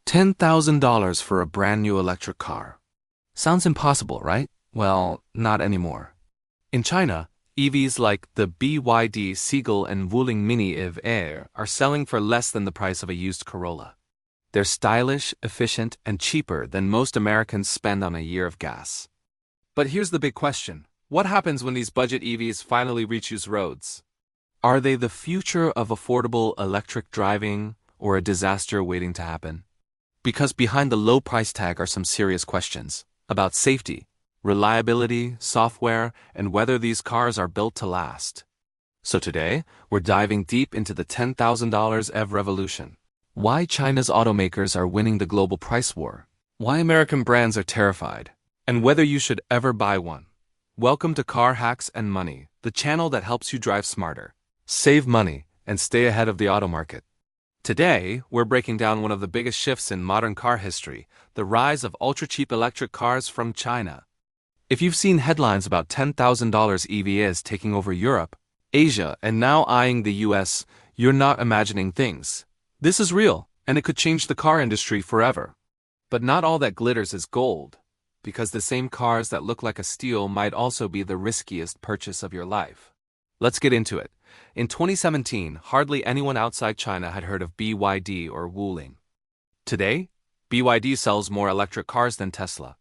$10,000 for a brand new electric car. Sounds impossible, right? Well, not anymore. In China, EVs like the BYD Seagull and Wuling Mini EV Air are selling for less than the price of a used Corolla. They're stylish, efficient, and cheaper than most Americans spend on a year of gas. But here's the big question. What happens when these budget EVs finally reach used roads? Are they the future of affordable electric driving or a disaster waiting to happen? Because behind the low price tag are some serious questions about safety, reliability, software, and whether these cars are built to last. So today, we're diving deep into the $10,000 EV revolution. Why China's automakers are winning the global price war. Why American brands are terrified. And whether you should ever buy one. Welcome to Car Hacks and Money, the channel that helps you drive smarter, save money, and stay ahead of the auto market. Today, we're breaking down one of the biggest shifts in modern car history, the rise of ultra-cheap electric cars from China. If you've seen headlines about $10,000 EVs taking over Europe, Asia, and now eyeing the US, you're not imagining things. This is real, and it could change the car industry forever. But not all that glitters is gold, because the same cars that look like a steal might also be the riskiest purchase of your life. Let's get into it. In 2017, hardly anyone outside China had heard of BYD or Wuling. Today, BYD sells more electric cars than Tesla.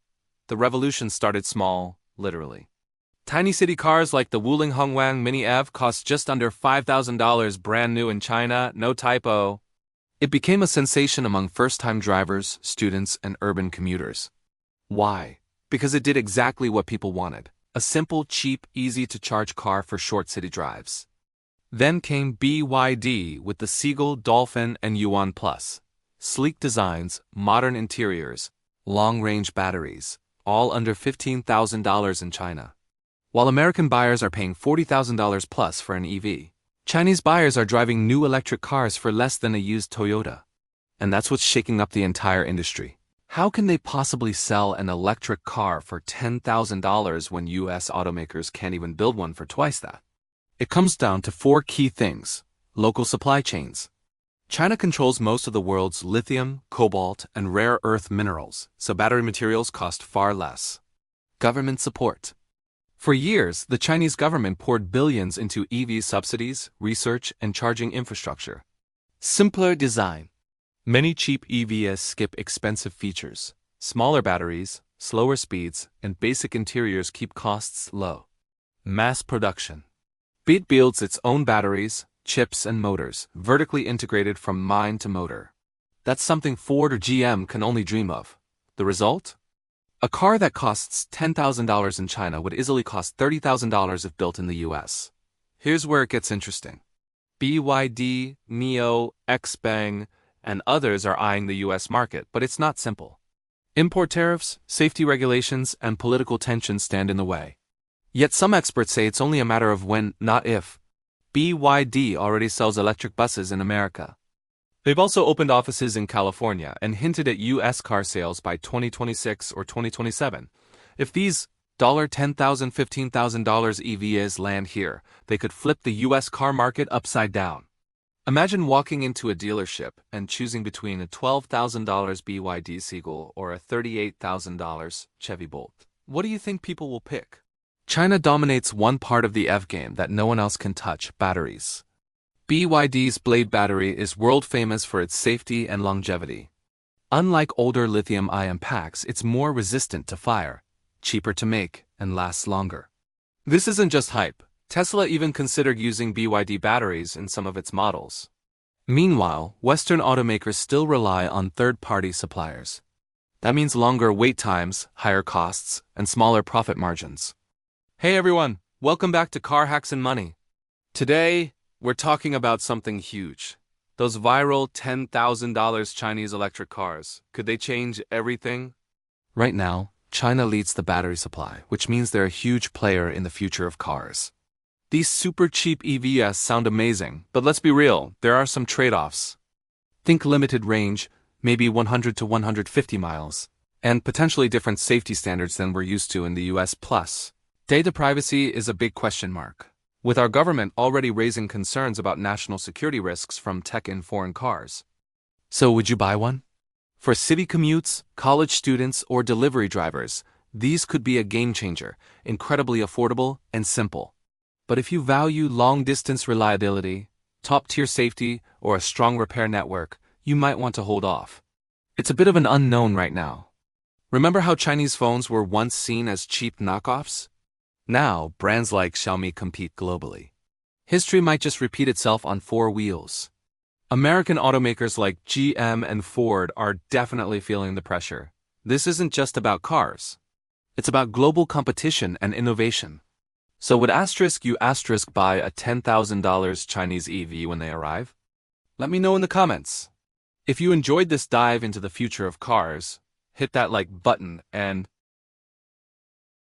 The revolution started small, literally. Tiny city cars like the Wuling Hongwang Mini EV cost just under $5,000 brand new in China, no typo. It became a sensation among first-time drivers, students, and urban commuters. Why? Because it did exactly what people wanted. A simple, cheap, easy-to-charge car for short city drives. Then came BYD with the Seagull, Dolphin, and Yuan Plus. Sleek designs, modern interiors, long-range batteries, all under $15,000 in China. While American buyers are paying $40,000 plus for an EV, Chinese buyers are driving new electric cars for less than a used Toyota. And that's what's shaking up the entire industry. How can they possibly sell an electric car for $10,000 when US automakers can't even build one for twice that? It comes down to four key things. Local supply chains. China controls most of the world's lithium, cobalt, and rare earth minerals, so battery materials cost far less. Government support. For years, the Chinese government poured billions into EV subsidies, research, and charging infrastructure. Simpler design. Many cheap EVs skip expensive features. Smaller batteries, slower speeds, and basic interiors keep costs low. Mass production. BYD builds its own batteries, chips, and motors, vertically integrated from mine to motor. That's something Ford or GM can only dream of. The result? A car that costs $10,000 in China would easily cost $30,000 if built in the US. Here's where it gets interesting. BYD, NIO, XPeng, and others are eyeing the US market, but it's not simple. Import tariffs, safety regulations, and political tensions stand in the way. Yet some experts say it's only a matter of when, not if. BYD already sells electric buses in America. They've also opened offices in California and hinted at US car sales by 2026 or 2027. If these $10,000, $15,000 EVs land here, they could flip the US car market upside down. Imagine walking into a dealership and choosing between a $12,000 BYD Seagull or a $38,000 Chevy Bolt. What do you think people will pick? China dominates one part of the EV game that no one else can touch: batteries. BYD's Blade battery is world famous for its safety and longevity. Unlike older lithium-ion packs, it's more resistant to fire, cheaper to make, and lasts longer. This isn't just hype. Tesla even considered using BYD batteries in some of its models. Meanwhile, Western automakers still rely on third-party suppliers. That means longer wait times, higher costs, and smaller profit margins. Hey everyone, welcome back to Car Hacks and Money. Today, we're talking about something huge. Those viral $10,000 Chinese electric cars. Could they change everything? Right now, China leads the battery supply, which means they're a huge player in the future of cars. These super cheap EVs sound amazing, but let's be real, there are some trade-offs. Think limited range, maybe 100 to 150 miles, and potentially different safety standards than we're used to in the US. Plus, data privacy is a big question mark, with our government already raising concerns about national security risks from tech in foreign cars. So would you buy one? For city commutes, college students, or delivery drivers, these could be a game changer, incredibly affordable and simple. But if you value long-distance reliability, top-tier safety, or a strong repair network, you might want to hold off. It's a bit of an unknown right now. Remember how Chinese phones were once seen as cheap knockoffs? Now, brands like Xiaomi compete globally. History might just repeat itself on four wheels. American automakers like GM and Ford are definitely feeling the pressure. This isn't just about cars. It's about global competition and innovation. So would you buy a $10,000 Chinese EV when they arrive? Let me know in the comments. If you enjoyed this dive into the future of cars, hit that like button and